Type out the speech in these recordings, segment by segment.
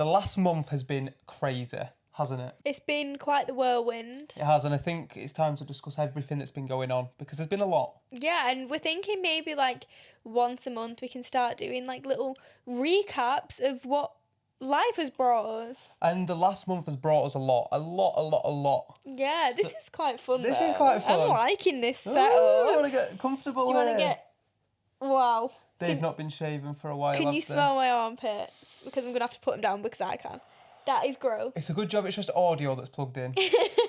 The last month has been crazy, hasn't it? It's been quite the whirlwind. It has, and I think it's time to discuss everything that's been going on because there's been a lot. Yeah, and we're thinking maybe like once a month we can start doing like little recaps of what life has brought us. And the last month has brought us a lot. Yeah, this is quite fun. This is quite fun. I'm liking this setup. You want to get comfortable You here? want to get... Wow. They've not been shaven for a while. Can you smell my armpits? Because I'm going to have to put them down because I can. That is gross. It's a good job it's just audio that's plugged in.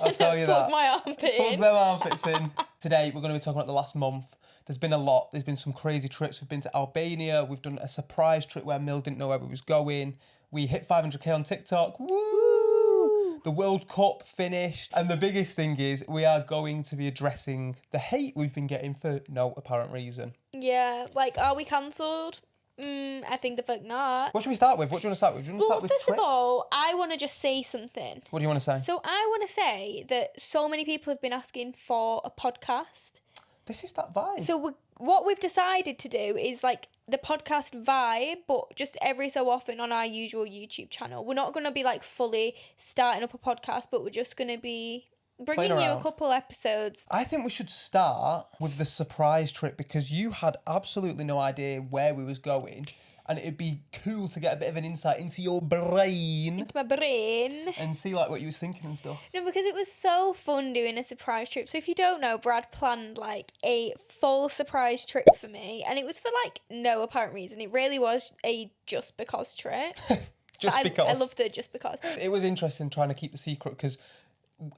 I'll tell you that. Plug my armpit in. Plug them armpits in. Today, we're going to be talking about the last month. There's been a lot. There's been some crazy trips. We've been to Albania. We've done a surprise trip where Mill didn't know where we was going. We hit 500k on TikTok. Woo! The World Cup finished. And the biggest thing is we are going to be addressing the hate we've been getting for no apparent reason. Yeah, like, are we cancelled? I think the fuck not. What should we start with? What do you want to start with? Do you want to start with first trips? of all, I want to just say something. What do you want to say? So I want to say that so many people have been asking for a podcast. This is that vibe. So what we've decided to do is like the podcast vibe, but just every so often on our usual YouTube channel. We're not going to be like fully starting up a podcast, but we're just going to be bringing you a couple episodes. I think we should start with the surprise trip because you had absolutely no idea where we was going, and it'd be cool to get a bit of an insight into your brain. Into my brain. And see like what you was thinking and stuff. No, because it was so fun doing a surprise trip. So if you don't know, Brad planned like a full surprise trip for me, and it was for like no apparent reason. It really was a just because trip. Because. I love the just because. It was interesting trying to keep the secret because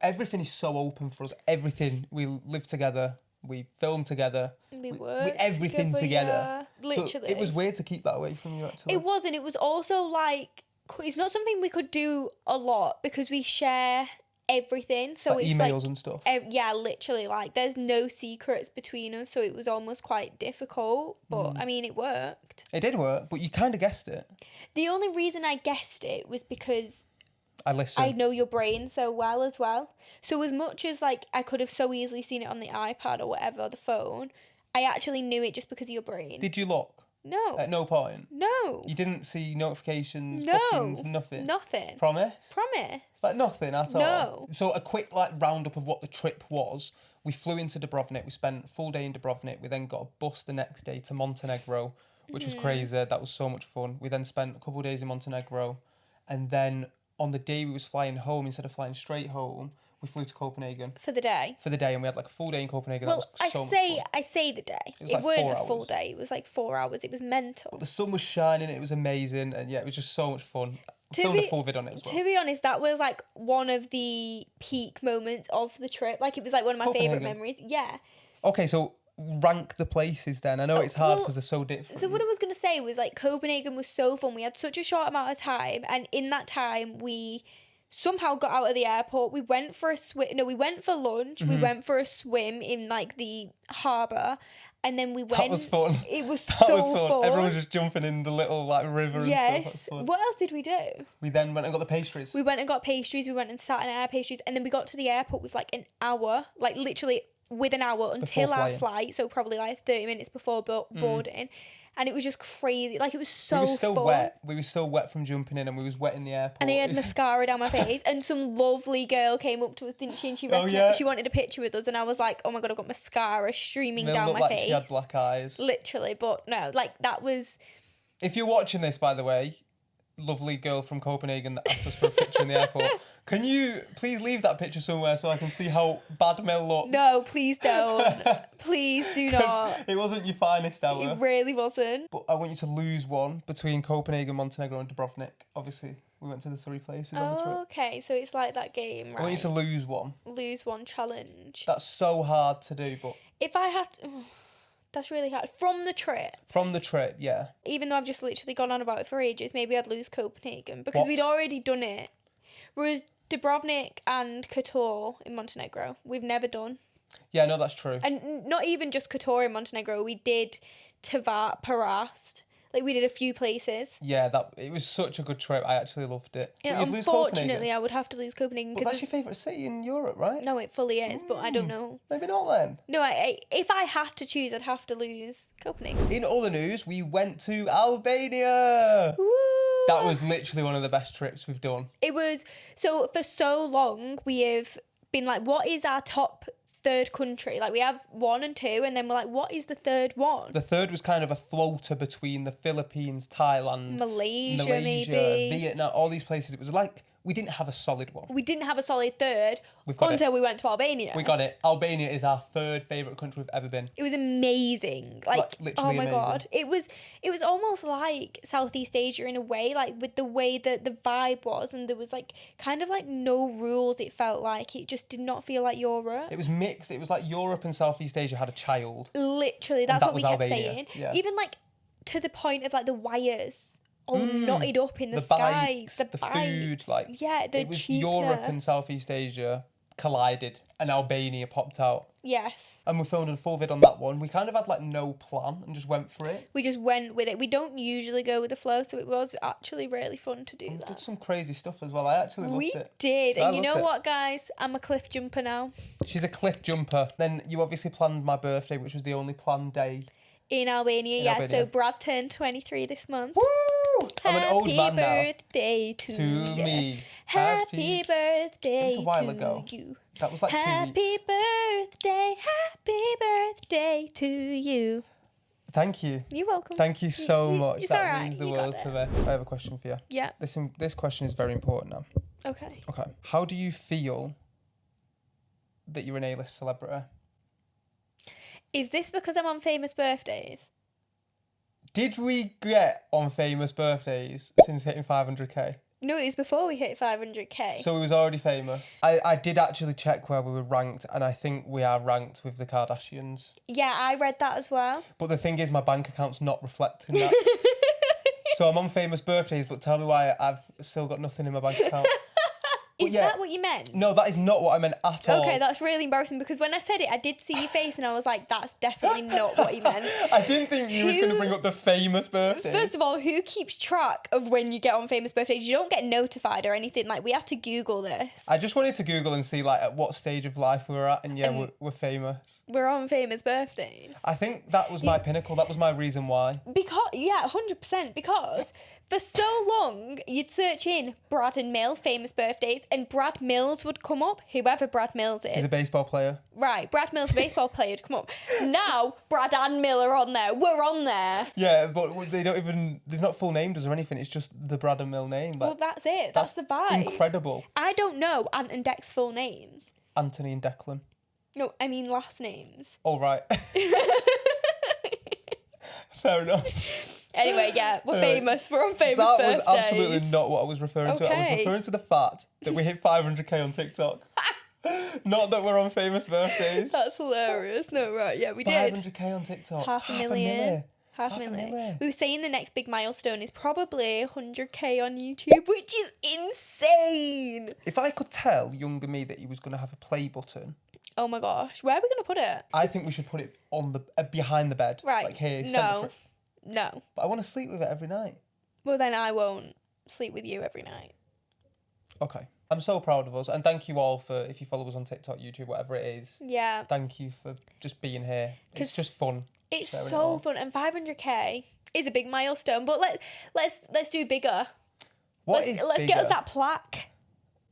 everything is so open for us. Everything. We live together. We film together. We work everything together. Yeah. Literally. So it was weird to keep that away from you, actually. It was, and it was also like, it's not something we could do a lot because we share everything. So like it's emails like, and stuff. Yeah, literally. Like, there's no secrets between us, so it was almost quite difficult. But, I mean, it worked. It did work, but you kind of guessed it. The only reason I guessed it was because I know your brain so well as well. So as much as like I could have so easily seen it on the iPad or whatever, the phone, I actually knew it just because of your brain. Did you look? No. At no point? No. You didn't see notifications, No. bookings, nothing? Nothing. Promise? Promise. Like nothing at all? No. So a quick like roundup of what the trip was. We flew into Dubrovnik. We spent a full day in Dubrovnik. We then got a bus the next day to Montenegro, which was crazy. That was so much fun. We then spent a couple of days in Montenegro. And then on the day we was flying home, instead of flying straight home, we flew to Copenhagen. For the day. And we had like a full day in Copenhagen. Well, that was so much fun. I say the day. It was like weren't 4 a full hours. day. It was like 4 hours. It was mental. But the sun was shining. It was amazing. And yeah, it was just so much fun. I filmed a full vid on it as well. To be honest, that was like one of the peak moments of the trip. Like, it was like one of my favourite memories. Yeah. Okay, so rank the places then. I know it's hard because they're so different. So what I was going to say was like Copenhagen was so fun. We had such a short amount of time, and in that time we somehow got out of the airport. We went for a swim. No, we went for lunch. Mm-hmm. We went for a swim in like the harbour, and then we went. That was fun. It was That so was fun. fun. Everyone was just jumping in the little like river and stuff. That was fun. What else did we do? We then went and got the pastries. We went and got pastries. We went and sat in our pastries, and then we got to the airport with like an hour, like literally with an hour until our flight. So probably like 30 minutes before boarding. And it was just crazy. Like, it was so fun. We were still wet. We were still wet from jumping in, and we was wet in the airport. And I had mascara down my face. And some lovely girl came up to us, didn't she? And she recognised, she wanted a picture with us. And I was like, oh my God, I've got mascara streaming down my like face. She had black eyes. Literally. But no, like, that was... If you're watching this, by the way, lovely girl from Copenhagen that asked us for a picture in the airport, can you please leave that picture somewhere so I can see how bad Mel looked? No, please don't. Please do not. It wasn't your finest hour. It really wasn't. But I want you to lose one between Copenhagen, Montenegro and Dubrovnik. Obviously, we went to the 3 places on the trip. Okay, so it's like that game, right? I want you to lose one. Lose one challenge. That's so hard to do, but... If I had to... That's really hard. From the trip. From the trip, yeah. Even though I've just literally gone on about it for ages, maybe I'd lose Copenhagen because we'd already done it. Whereas Dubrovnik and Kotor in Montenegro, we've never done. Yeah, no, that's true. And not even just Kotor in Montenegro, we did Tavar, Parast. Like, we did a few places. Yeah, it was such a good trip. I actually loved it. Yeah, unfortunately, I would have to lose Copenhagen. But that's your favourite city in Europe, right? No, it fully is, but I don't know. Maybe not then. No, if I had to choose, I'd have to lose Copenhagen. In other news, we went to Albania. Woo! That was literally one of the best trips we've done. It was, so for so long we have been like, what is our top third country? Like we have 1 and 2 and then we're like, what is the third one? The third was kind of a floater between the Philippines, Thailand, Malaysia maybe. Vietnam, all these places. It was like we didn't have a solid one. We didn't have a solid third We've got until we went to Albania. We got it. Albania is our third favourite country we've ever been. It was amazing. Like literally oh my amazing. God. It was almost like Southeast Asia in a way, like with the way that the vibe was, and there was like kind of like no rules. It felt like it just did not feel like Europe. It was mixed. It was like Europe and Southeast Asia had a child. Literally, that's that what we was kept Albania. saying. Yeah. Even like to the point of like the wires all knotted up in the bites, sky. the food, like yeah, the it was cheapness. Europe and Southeast Asia collided, and Albania popped out. Yes. And we filmed a full vid on that one. We kind of had like no plan and just went for it. We just went with it. We don't usually go with the flow, so it was actually really fun to do We that. did some crazy stuff as well. I actually loved We it. did. I And you know loved it. what, guys? I'm a cliff jumper now. She's a cliff jumper. Then you obviously planned my birthday, which was the only planned day. In Albania, In yeah. Albania. So Brad turned 23 this month. Woo! I'm an old man now. Happy birthday to me. Happy birthday It was a while to ago. you. That was like 2 Happy weeks. birthday to you. Thank you. You're welcome. Thank you so much. It's That alright, means the you got world to it. me. I have a question for you. Yeah. This question is very important now. Okay. Okay. How do you feel that you're an A-list celebrity? Is this because I'm on famous birthdays? Did we get on famous birthdays since hitting 500k? No, it was before we hit 500k. So we was already famous. I did actually check where we were ranked, and I think we are ranked with the Kardashians. Yeah, I read that as well. But the thing is, my bank account's not reflecting that. So I'm on famous birthdays, but tell me why I've still got nothing in my bank account. Is yeah. that what you meant? No, that is not what I meant at all. Okay, that's really embarrassing because when I said it, I did see your face and I was like, that's definitely not what he meant. I didn't think you was going to bring up the famous birthdays. First of all, who keeps track of when you get on famous birthdays? You don't get notified or anything. Like, we had to Google this. I just wanted to Google and see like at what stage of life we were at, and yeah, we're famous. We're on famous birthdays. I think that was my pinnacle. That was my reason why. Because, yeah, 100%. Because for so long, you'd search in Brad and Mill famous birthdays, and Brad Mills would come up, whoever Brad Mills He's is. a baseball player. Right, Brad Mills, baseball player, would come up. Now, Brad and Mill are on there. We're on there. Yeah, but they've not full named us or anything. It's just the Brad and Mill name. Well, that's it. That's the vibe. Incredible. I don't know Ant and Dec's full names. Anthony and Declan. No, I mean last names. All right. Fair enough. Anyway, yeah, we're famous. We're on famous That birthdays. was absolutely not what I was referring to. I was Okay. referring to the fact that we hit 500k on TikTok. Not that we're on famous birthdays. That's hilarious. No, right, yeah, we did. 500k on TikTok. Half a million. Half a Half a million. million. We were saying the next big milestone is probably 100k on YouTube, which is insane. If I could tell younger me that he was going to have a play button, Oh my gosh, where are we going to put it? I think we should put it on the behind the bed. Right. Like here. No. No. But I want to sleep with it every night. Well, then I won't sleep with you every night. Okay. I'm so proud of us. And thank you all for, if you follow us on TikTok, YouTube, whatever it is. Yeah. Thank you for just being here. It's just fun. It's sharing it so all. fun, and 500k is a big milestone. But let's do bigger. Let's Let's get us that plaque.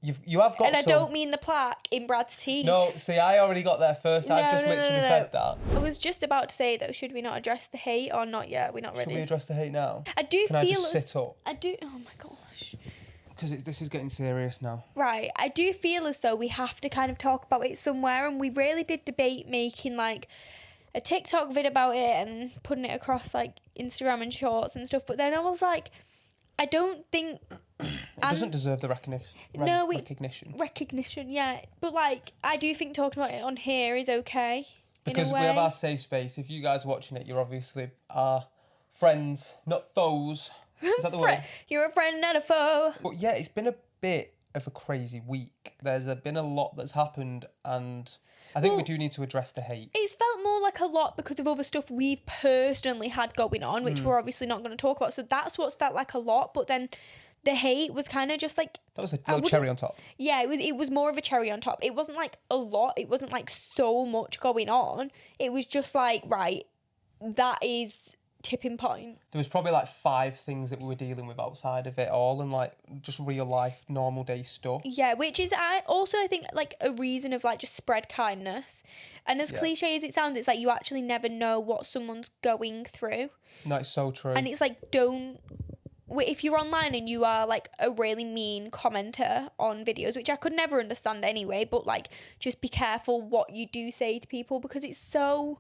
You have got And I some... don't mean the plaque in Brad's teeth. No, see, I already got there first. I've just literally said that. I was just about to say though, should we not address the hate or not yet? We're not Should ready. we address the hate now? I do Can I feel just sit up? I do. Oh my gosh. Because this is getting serious now. Right. I do feel as though we have to kind of talk about it somewhere, and we really did debate making like a TikTok vid about it and putting it across like Instagram and shorts and stuff. But then I was like, I don't think It doesn't deserve the recognition. recognition, yeah. But like, I do think talking about it on here is okay. Because we have our safe space. If you guys are watching it, you're obviously our friends, not foes. Is that the word? You're a friend, not a foe. But yeah, it's been a bit of a crazy week. There's been a lot that's happened, and I think we do need to address the hate. It's felt more like a lot because of other stuff we've personally had going on, which we're obviously not going to talk about. So that's what's felt like a lot. But then the hate was kind of just like... That was a little cherry on top. Yeah, it was more of a cherry on top. It wasn't like a lot. It wasn't like so much going on. It was just like, right, that is tipping point. There was probably like 5 things that we were dealing with outside of it all, and like just real life, normal day stuff. Yeah, which is I think like a reason of like just spread kindness. And as cliche as it sounds, it's like you actually never know what someone's going through. No, it's so true. And it's like, if you're online and you are like a really mean commenter on videos, which I could never understand anyway, but like just be careful what you do say to people, because it's so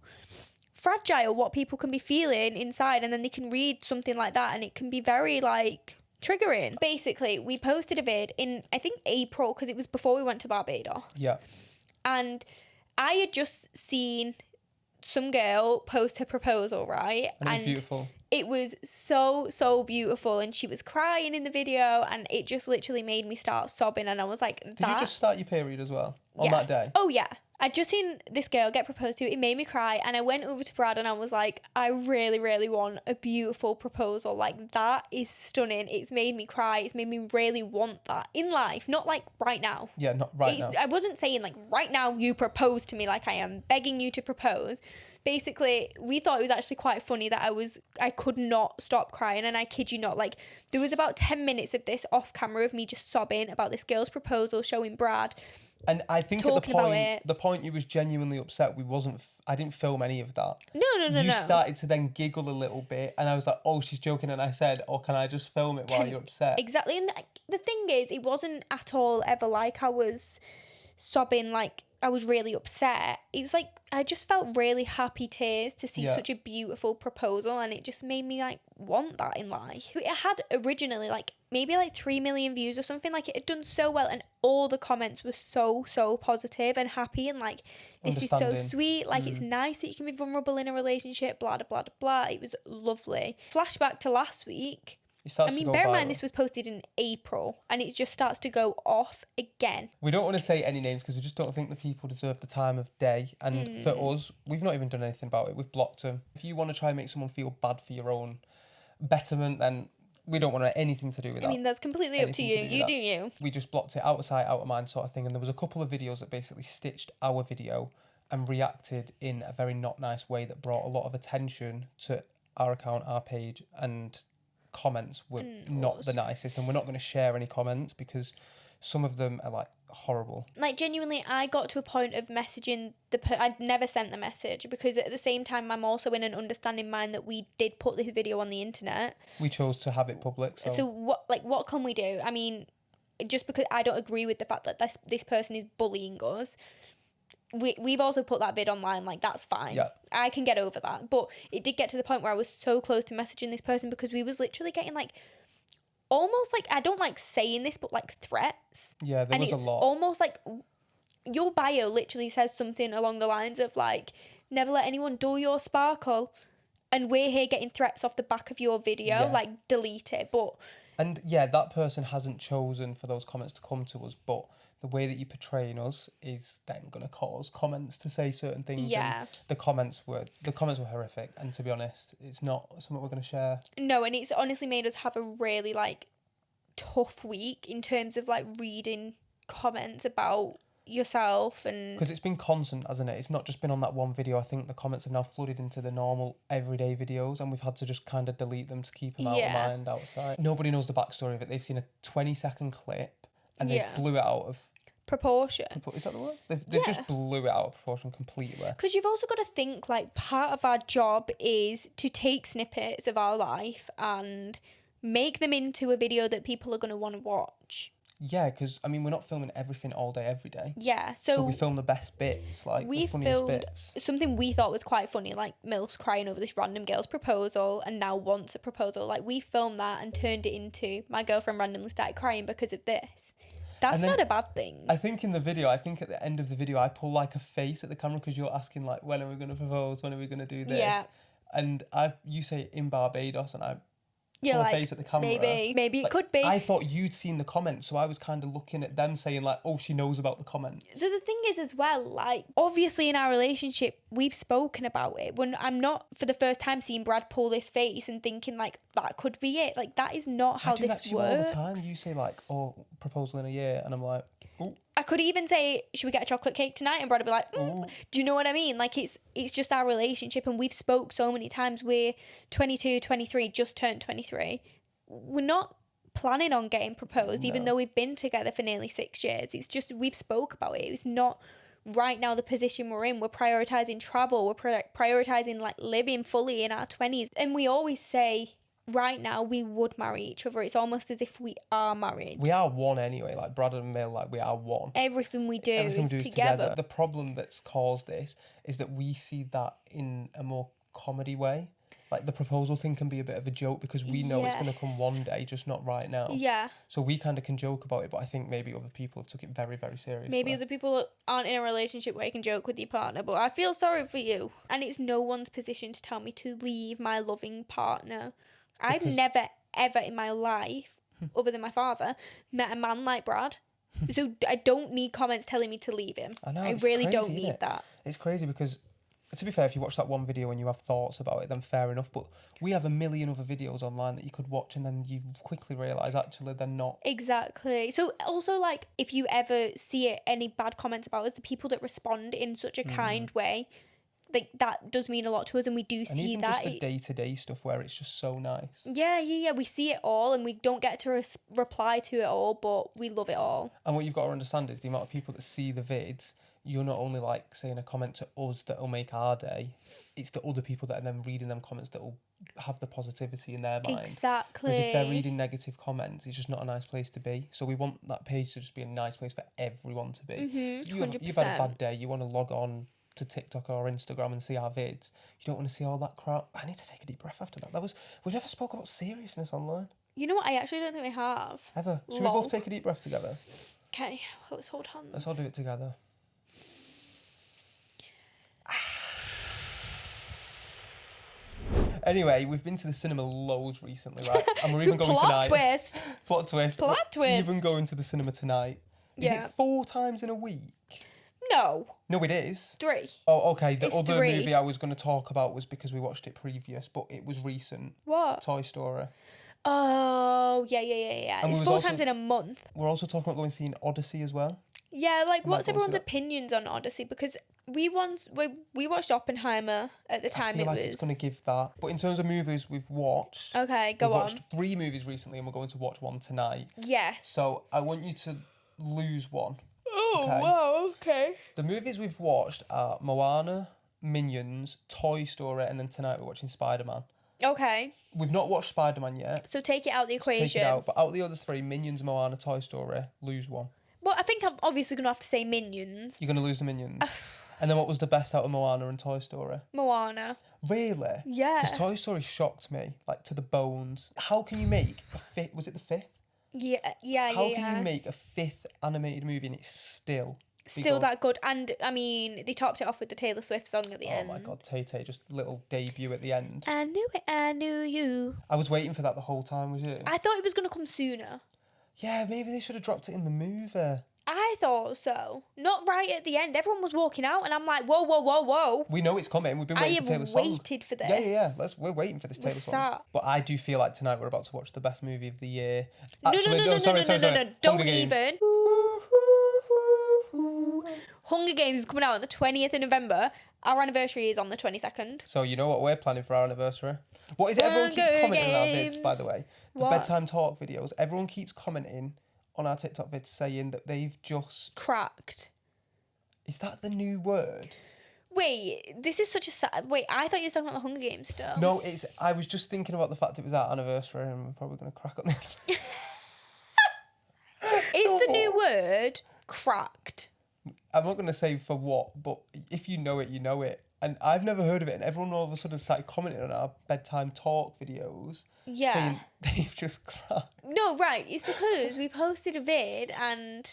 fragile what people can be feeling inside, and then they can read something like that and it can be very like triggering. Basically, we posted a vid in I think April, because it was before we went to Barbados. Yeah. And I had just seen some girl post her proposal, right? And it was beautiful. It was so beautiful, and she was crying in the video, and it just literally made me start sobbing, and I was like, Did you just start your period as well on that day? Oh yeah. I'd just seen this girl get proposed to. It made me cry, and I went over to Brad and I was like, I really, really want a beautiful proposal. Like, that is stunning. It's made me cry. It's made me really want that in life. Not like right now. Yeah, not right now. I wasn't saying like right now you propose to me, like I am begging you to propose. Basically, we thought it was actually quite funny that I could not stop crying, and I kid you not, like there was about 10 minutes of this off camera of me just sobbing about this girl's proposal, showing Brad. And I think at the point you was genuinely upset, I didn't film any of that. No. You started to then giggle a little bit, and I was like, oh, she's joking, and I said, oh, can I just film it while you're upset? Exactly. And the thing is, it wasn't at all ever like I was sobbing like I was really upset. It was like I just felt really happy tears to see such a beautiful proposal, and it just made me like want that in life. It had originally like maybe like 3 million views or something. Like, it had done so well, and all the comments were so positive and happy, and like, this is so sweet, like it's nice that you can be vulnerable in a relationship, blah blah blah blah. It was lovely. Flashback to last week. Bear in mind this was posted in April, and it just starts to go off again. We don't want to say any names because we just don't think the people deserve the time of day. And for us, we've not even done anything about it. We've blocked them. If you want to try and make someone feel bad for your own betterment, then we don't want anything to do with that. I mean, that's completely up to you. You do you. We just blocked it, out of sight, out of mind sort of thing. And there was a couple of videos that basically stitched our video and reacted in a very not nice way that brought a lot of attention to our account, our page, and comments were not the nicest, and we're not going to share any comments because some of them are like horrible. Like, genuinely, I got to a point of messaging I'd never sent the message, because at the same time I'm also in an understanding mind that we did put this video on the internet. We chose to have it public. So what can we do? I mean, just because I don't agree with the fact that this person is bullying us, we've also put that vid online, like that's fine. Yeah. I can get over that. But it did get to the point where I was so close to messaging this person, because we was literally getting like almost like, I don't like saying this, but like threats. Yeah, there was a lot. Almost like your bio literally says something along the lines of like, never let anyone dull your sparkle, and we're here getting threats off the back of your video, like delete it. But and yeah, that person hasn't chosen for those comments to come to us, but the way that you're portraying us is then going to cause comments to say certain things. Yeah. And the comments were horrific. And to be honest, it's not something we're going to share. No, and it's honestly made us have a really like tough week in terms of like reading comments about yourself, and because it's been constant, hasn't it? It's not just been on that one video. I think the comments have now flooded into the normal everyday videos, and we've had to just kind of delete them to keep them out of mind, outside. Nobody knows the backstory of it. They've seen a 20-second clip and they blew it out of proportion. Is that the word? They've just blew it out of proportion completely. Because you've also got to think, like, part of our job is to take snippets of our life and make them into a video that people are going to want to watch. Yeah, because, I mean, we're not filming everything all day, every day. Yeah, so we film the best bits, like the funniest bits. Something we thought was quite funny, like Mills crying over this random girl's proposal and now wants a proposal. Like, we filmed that and turned it into my girlfriend randomly started crying because of this. That's not a bad thing. I think in the video, at the end of the video, I pull like a face at the camera because you're asking like, when are we going to propose? When are we going to do this? Yeah. And you say in Barbados, and I pull a face at the camera. Maybe it could be. I thought you'd seen the comments, so I was kind of looking at them saying like, oh, she knows about the comments. So the thing is as well, like, obviously in our relationship, we've spoken about it. When I'm not for the first time seeing Brad pull this face and thinking like that could be it. Like that is not how I do that this to you works. all the time. You say like, "Oh, proposal in a year," and I'm like, "Oh." I could even say, "Should we get a chocolate cake tonight?" And Brad would be like, "Do you know what I mean?" Like it's just our relationship, and we've spoke so many times. We're 22, 23, just turned 23. We're not planning on getting proposed, even though we've been together for nearly 6 years. It's just we've spoke about it. It's not right now the position we're in. We're prioritizing travel. We're prioritizing like living fully in our 20s, and we always say, right now we would marry each other. It's almost as if we are married. We are one anyway. Like Brad and Mill, like we are one. Everything we do is is together. The problem that's caused this is that we see that in a more comedy way. Like the proposal thing can be a bit of a joke because we know it's going to come one day, just not right now. Yeah. So we kind of can joke about it, but I think maybe other people have took it very, very seriously. Maybe other people aren't in a relationship where you can joke with your partner, but I feel sorry for you. And it's no one's position to tell me to leave my loving partner. I've never, ever in my life, other than my father, met a man like Brad. So I don't need comments telling me to leave him. I know. I it's really crazy, don't isn't need it? that. It's crazy because, to be fair, if you watch that one video and you have thoughts about it, then fair enough. But we have a million other videos online that you could watch and then you quickly realise actually they're not. Exactly. So also like if you ever see any bad comments about us, the people that respond in such a kind way, like that does mean a lot to us, and we do And see even that. just the day-to-day stuff where it's just so nice. Yeah. We see it all, and we don't get to reply to it all, but we love it all. And what you've got to understand is the amount of people that see the vids. You're not only like saying a comment to us that'll make our day, it's the other people that are then reading them comments that will have the positivity in their mind. Exactly. Because if they're reading negative comments, it's just not a nice place to be. So we want that page to just be a nice place for everyone to be. 100%. You've had a bad day, you want to log on to TikTok or Instagram and see our vids. You don't want to see all that crap. I need to take a deep breath after that. We never spoke about seriousness online. You know what? I actually don't think we have. Ever. Should we both take a deep breath together? Okay, well, let's hold hands. Let's all do it together. Anyway, we've been to the cinema loads recently, right? And we're even going tonight. Plot twist. Plot twist. Even going to the cinema tonight. Is it 4 times in a week? No. No, it is. 3. Oh, okay. The It's other 3. movie I was going to talk about was because we watched it previous, but it was recent. What? Toy Story. Oh, yeah. And It's we was 4 also- times in a month. We're also talking about going and seeing Odyssey as well. Yeah, like, might what's go and see everyone's that. opinions on Odyssey? Because we watched Oppenheimer at the time. I feel like it's going to give that. But in terms of movies we've watched... Okay, we've go on. watched 3 movies recently and we're going to watch one tonight. Yes. So I want you to lose one. Oh, okay. wow, okay. The movies we've watched are Moana, Minions, Toy Story, and then tonight we're watching Spider-Man. Okay. We've not watched Spider-Man yet. So take it out of the equation. Take it out. But out of the other 3, Minions, Moana, Toy Story, lose one. Well, I think I'm obviously going to have to say Minions. You're going to lose the Minions. And then what was the best out of Moana and Toy Story? Moana. Really? Yeah. Because Toy Story shocked me, like, to the bones. How can you make a 5th... Was it the 5th? Yeah. How can you make a 5th animated movie and it's still... Still that good. And, I mean, they topped it off with the Taylor Swift song at the end. Oh, my God. Tay-Tay, just little debut at the end. I knew it, I knew you. I was waiting for that the whole time, was you? I thought it was going to come sooner. Yeah, maybe they should have dropped it in the movie. I thought so. Not right at the end. Everyone was walking out and I'm like, whoa. We know it's coming. We've been waiting for Taylor's song. I have waited for this. Yeah. We're waiting for this Taylor song. But I do feel like tonight we're about to watch the best movie of the year. Actually, No. sorry. Don't even. Hunger Games is coming out on the 20th of November. Our anniversary is on the 22nd. So you know what we're planning for our anniversary? What is it everyone keeps commenting on our vids, by the way? The bedtime talk videos. Everyone keeps commenting on our TikTok vids saying that they've just... Cracked. Is that the new word? Wait, this is such a sad... Wait, I thought you were talking about the Hunger Games stuff. No, I was just thinking about the fact it was our anniversary and we're probably going to crack on the... Is the new word cracked? I'm not going to say for what, but if you know it, you know it. And I've never heard of it, and everyone all of a sudden started commenting on our bedtime talk videos. Yeah. Saying they've just cracked. No, right. It's because we posted a vid and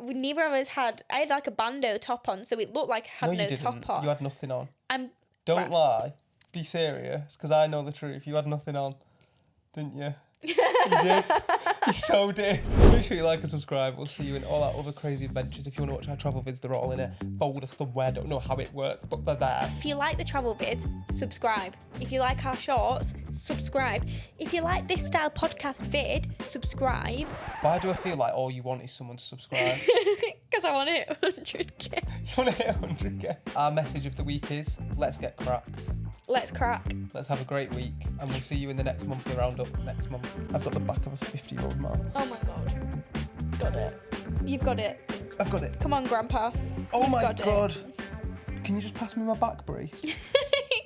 neither of us had... I had like a bandeau top on, so it looked like I had no top on. You had nothing on. I'm... Don't lie. Be serious, because I know the truth. You had nothing on, didn't you? You did. You so did. Make sure you like and subscribe. We'll see you in all our other crazy adventures. If you want to watch our travel vids, they're all in a folder somewhere. Don't know how it works, but they're there. If you like the travel vids, subscribe. If you like our shorts, subscribe. If you like this style podcast vid, subscribe. Why do I feel like all you want is someone to subscribe? Because I want to hit 100k. You want to hit 100k? Our message of the week is, let's get cracked. Let's crack. Let's have a great week, and we'll see you in the next monthly roundup next month. I've got the back of a 50-year-old man. Oh my god. Got it. You've got it. I've got it. Come on, Grandpa. Oh You've my got it. god. Can you just pass me my back brace?